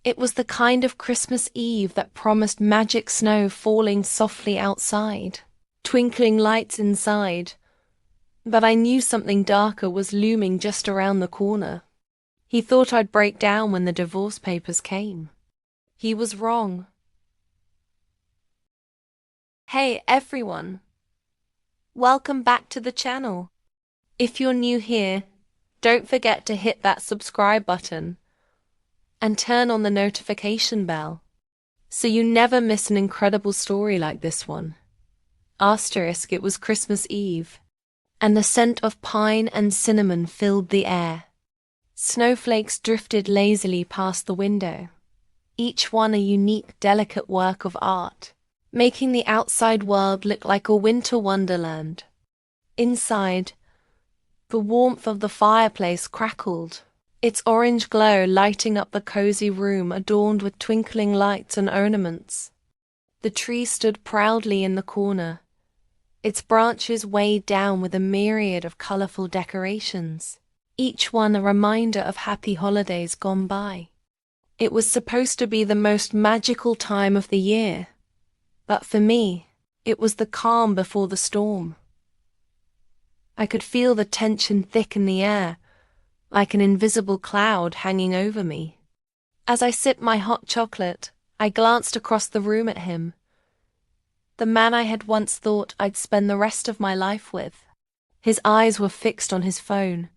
It was the kind of Christmas Eve that promised magic snow falling softly outside, twinkling lights inside, but I knew something darker was looming just around the corner. He thought I'd break down when the divorce papers came. He was wrong. Hey everyone! Welcome back to the channel. If you're new here, don't forget to hit that subscribe button and turn on the notification bell so you never miss an incredible story like this one. Asterisk, it was Christmas Eve, and the scent of pine and cinnamon filled the air. Snowflakes drifted lazily past the window, each one a unique, delicate work of art, making the outside world look like a winter wonderland. Inside, the warmth of the fireplace crackled, its orange glow lighting up the cozy room adorned with twinkling lights and ornaments. The tree stood proudly in the corner, its branches weighed down with a myriad of colorful decorations, each one a reminder of happy holidays gone by. It was supposed to be the most magical time of the year, but for me, it was the calm before the storm. I could feel the tension thick in the air, like an invisible cloud hanging over me. As I sipped my hot chocolate, I glanced across the room at him, the man I had once thought I'd spend the rest of my life with. His eyes were fixed on his phone,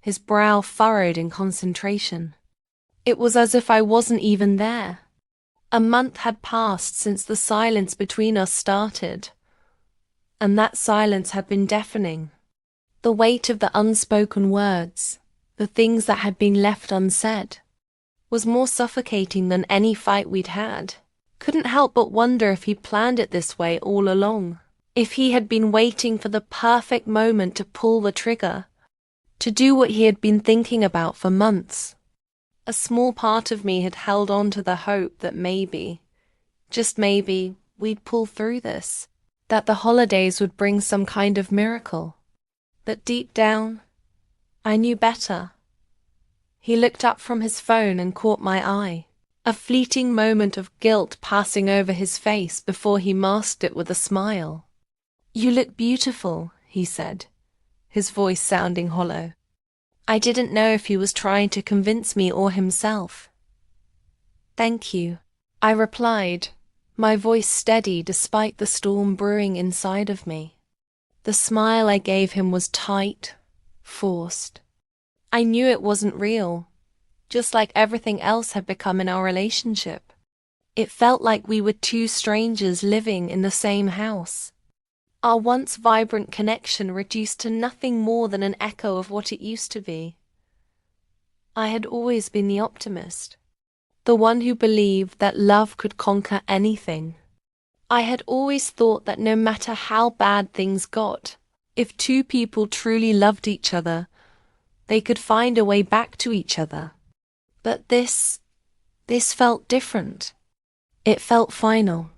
his brow furrowed in concentration. It was as if I wasn't even there. A month had passed since the silence between us started, and that silence had been deafening. The weight of the unspoken words, the things that had been left unsaid, was more suffocating than any fight we'd had. Couldn't help but wonder if he'd planned it this way all along, if he had been waiting for the perfect moment to pull the trigger, to do what he had been thinking about for months. A small part of me had held on to the hope that maybe, just maybe, we'd pull through this, that the holidays would bring some kind of miracle. But deep down, I knew better. He looked up from his phone and caught my eye, a fleeting moment of guilt passing over his face before he masked it with a smile. "You look beautiful," he said, his voice sounding hollow. I didn't know if he was trying to convince me or himself. "Thank you," I replied, my voice steady despite the storm brewing inside of me. The smile I gave him was tight, forced. I knew it wasn't real, just like everything else had become in our relationship. It felt like we were two strangers living in the same house. Our once vibrant connection reduced to nothing more than an echo of what it used to be. I had always been the optimist, the one who believed that love could conquer anything. I had always thought that no matter how bad things got, if two people truly loved each other, they could find a way back to each other. But this felt different. It felt final.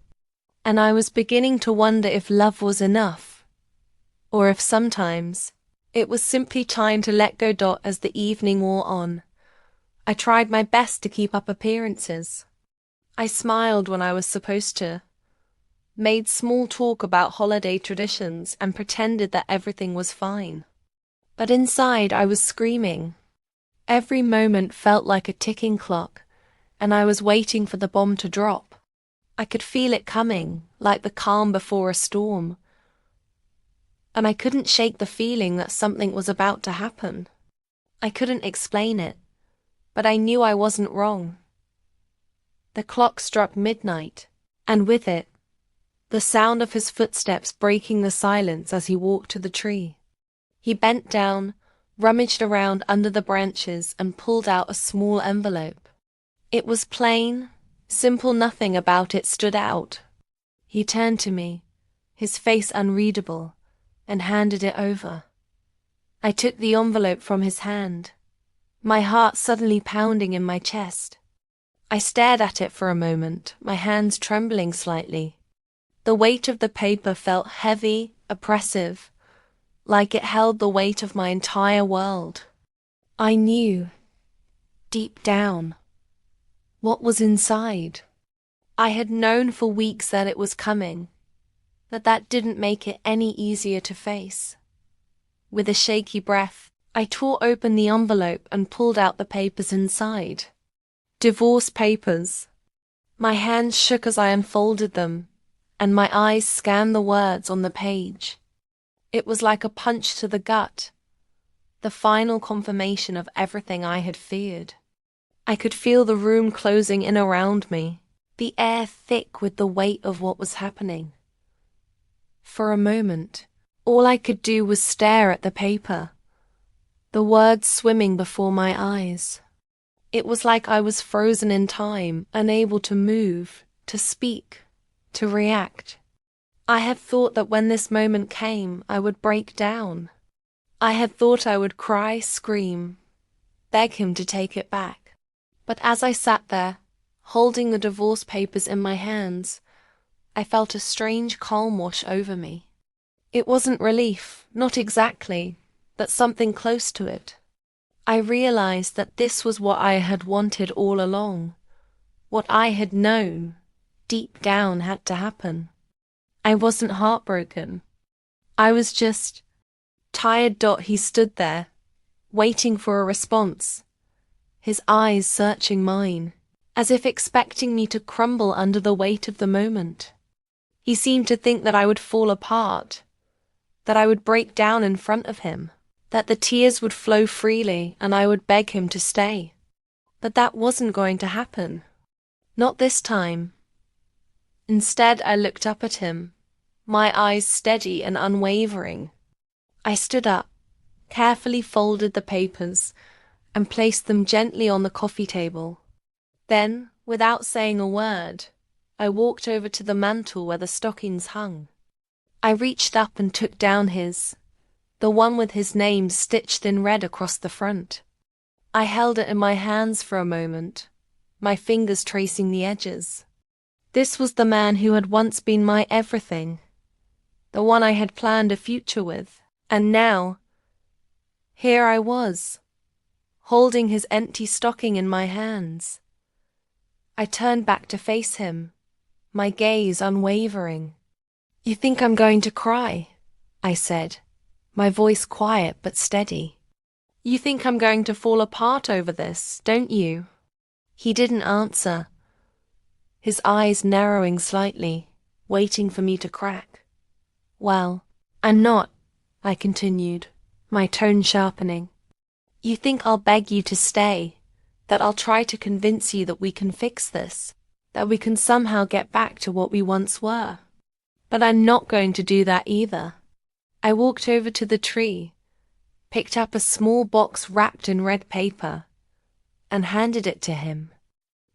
And I was beginning to wonder if love was enough, or if sometimes it was simply time to let go. As the evening wore on, I tried my best to keep up appearances. I smiled when I was supposed to, made small talk about holiday traditions, and pretended that everything was fine. But inside I was screaming. Every moment felt like a ticking clock, and I was waiting for the bomb to drop. I could feel it coming, like the calm before a storm. And I couldn't shake the feeling that something was about to happen. I couldn't explain it, but I knew I wasn't wrong. The clock struck midnight, and with it, the sound of his footsteps breaking the silence as he walked to the tree. He bent down, rummaged around under the branches, and pulled out a small envelope. It was plain, simple, nothing about it stood out. He turned to me, his face unreadable, and handed it over. I took the envelope from his hand, my heart suddenly pounding in my chest. I stared at it for a moment, my hands trembling slightly. The weight of the paper felt heavy, oppressive, like it held the weight of my entire world. I knew, deep down, What was inside? I had known for weeks that it was coming, but that didn't make it any easier to face. With a shaky breath, I tore open the envelope and pulled out the papers inside. Divorce papers. My hands shook as I unfolded them, and my eyes scanned the words on the page. It was like a punch to the gut, the final confirmation of everything I had feared. I could feel the room closing in around me, the air thick with the weight of what was happening. For a moment, all I could do was stare at the paper, the words swimming before my eyes. It was like I was frozen in time, unable to move, to speak, to react. I had thought that when this moment came, I would break down. I had thought I would cry, scream, beg him to take it back. But as I sat there, holding the divorce papers in my hands, I felt a strange calm wash over me. It wasn't relief, not exactly, but something close to it. I realized that this was what I had wanted all along, what I had known, deep down had to happen. I wasn't heartbroken. I was just tired. He stood there, waiting for a response, his eyes searching mine, as if expecting me to crumble under the weight of the moment. He seemed to think that I would fall apart, that I would break down in front of him, that the tears would flow freely and I would beg him to stay. But that wasn't going to happen. Not this time. Instead, I looked up at him, my eyes steady and unwavering. I stood up, carefully folded the papers, and placed them gently on the coffee table. Then, without saying a word, I walked over to the mantel where the stockings hung. I reached up and took down the one with his name stitched in red across the front. I held it in my hands for a moment, my fingers tracing the edges. This was the man who had once been my everything, the one I had planned a future with, and now, here I was, holding his empty stocking in my hands. I turned back to face him, my gaze unwavering. "You think I'm going to cry?" I said, my voice quiet but steady. "You think I'm going to fall apart over this, don't you?" He didn't answer, his eyes narrowing slightly, waiting for me to crack. "Well, I'm not," I continued, my tone sharpening. "You think I'll beg you to stay, that I'll try to convince you that we can fix this, that we can somehow get back to what we once were. But I'm not going to do that either." I walked over to the tree, picked up a small box wrapped in red paper, and handed it to him.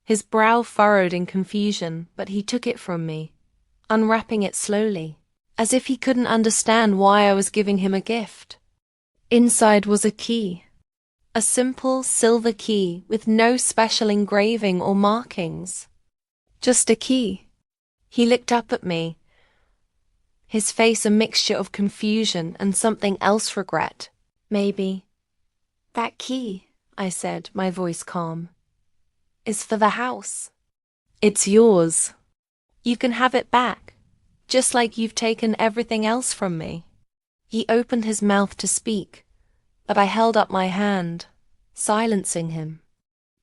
His brow furrowed in confusion, but he took it from me, unwrapping it slowly, as if he couldn't understand why I was giving him a gift. Inside was a key, a simple silver key with no special engraving or markings. Just a key. He looked up at me, his face a mixture of confusion and something else, regret, maybe. "That key," I said, my voice calm, "is for the house. It's yours. You can have it back, just like you've taken everything else from me." He opened his mouth to speak, but I held up my hand, silencing him.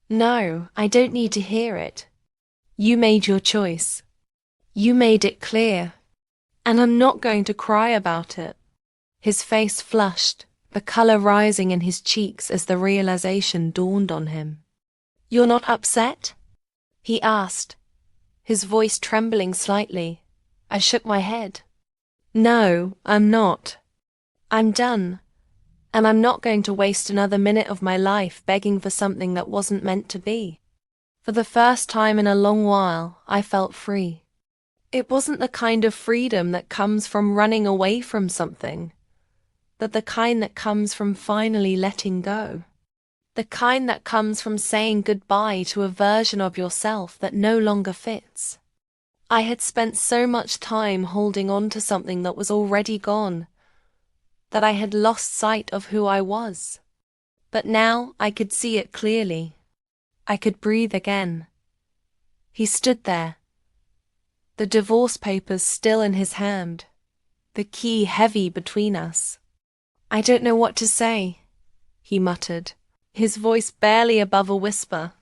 "No, I don't need to hear it. You made your choice. You made it clear. And I'm not going to cry about it." His face flushed, the color rising in his cheeks as the realization dawned on him. "You're not upset?" he asked, his voice trembling slightly. I shook my head. "No, I'm not. I'm done, and I'm not going to waste another minute of my life begging for something that wasn't meant to be." For the first time in a long while, I felt free. It wasn't the kind of freedom that comes from running away from something, but the kind that comes from finally letting go. The kind that comes from saying goodbye to a version of yourself that no longer fits. I had spent so much time holding on to something that was already gone, that I had lost sight of who I was. But now I could see it clearly. I could breathe again, He stood there, the divorce papers still in his hand, the key heavy between us. "I don't know what to say," he muttered, his voice barely above a whisper.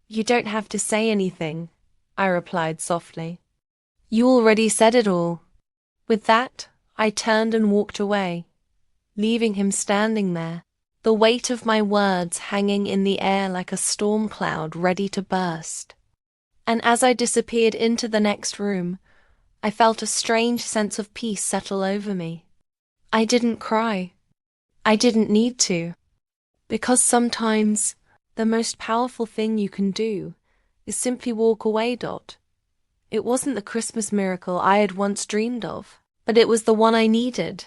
"You don't have to say anything," I replied softly. "You already said it all." With that, I turned and walked away, leaving him standing there, the weight of my words hanging in the air like a storm cloud ready to burst. And as I disappeared into the next room, I felt a strange sense of peace settle over me. I didn't cry. I didn't need to. Because sometimes the most powerful thing you can do is simply walk away, Dot. It wasn't the Christmas miracle I had once dreamed of, but it was the one I needed.